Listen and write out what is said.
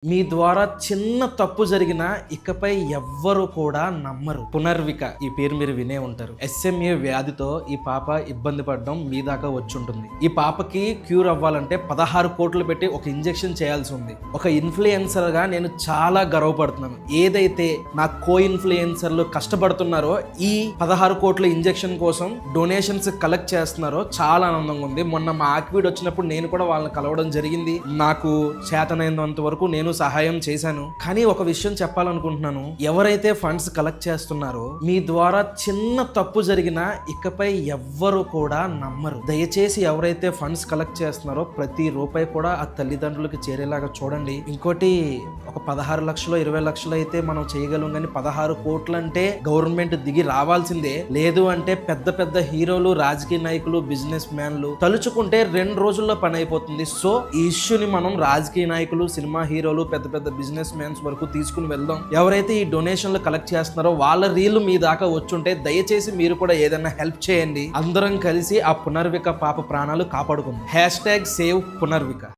మీ ద్వారా చిన్న తప్పు జరిగినా ఇకపై ఎవ్వరు కూడా నమ్మరు. పునర్విక, ఈ పేరు మీరు వినే ఉంటారు. SMA వ్యాధితో ఈ పాప ఇబ్బంది పడడం మీ దాకా వచ్చుంటుంది. ఈ పాపకి క్యూర్ అవ్వాలంటే 16 కోట్లు పెట్టి ఒక ఇంజెక్షన్ చేయాల్సి ఉంది. ఒక ఇన్ఫ్లుయెన్సర్ గా నేను చాలా గర్వపడుతున్నాను. ఏదైతే నా కో ఇన్ఫ్లుయెన్సర్లు కష్టపడుతున్నారో ఈ 16 కోట్ల ఇంజెక్షన్ కోసం డొనేషన్స్ కలెక్ట్ చేస్తున్నారో చాలా ఆనందంగా ఉంది. మొన్న మా ఆక్విడ్ వచ్చినప్పుడు నేను కూడా వాళ్ళని కలవడం జరిగింది. నాకు చేతనైనంత వరకు నేను సహాయం చేశాను. కానీ ఒక విషయం చెప్పాలనుకుంటున్నాను. ఎవరైతే ఫండ్స్ కలెక్ట్ చేస్తున్నారో మీ ద్వారా చిన్న తప్పు జరిగినా ఇకపై ఎవ్వరు కూడా నమ్మరు. దయచేసి ఎవరైతే ఫండ్స్ కలెక్ట్ చేస్తున్నారో ప్రతి రూపాయి కూడా ఆ తల్లిదండ్రులకి చేరేలాగా చూడండి. ఇంకోటి, ఒక 16 లక్షలు 20 లక్షలు అయితే మనం చేయగలం, కానీ 16 కోట్లు అంటే గవర్నమెంట్ దిగి రావాల్సిందే. లేదు అంటే పెద్ద పెద్ద హీరోలు, రాజకీయ నాయకులు, బిజినెస్ మ్యాన్లు తలుచుకుంటే 2 రోజుల్లో పని అయిపోతుంది. సో ఈ ఇష్యూని మనం రాజకీయ నాయకులు, సినిమా హీరోలు, పెద్ద పెద్ద బిజినెస్ మ్యాన్స్ వరకు తీసుకుని వెళ్దాం. ఎవరైతే ఈ డొనేషన్లు కలెక్ట్ చేస్తున్నారో వాళ్ళ రీళ్లు మీ దాకా వచ్చుంటే దయచేసి మీరు కూడా ఏదైనా హెల్ప్ చేయండి. అందరం కలిసి ఆ పునర్విక పాప ప్రాణాలు కాపాడుకుందాం. #సేవ్ పునర్విక.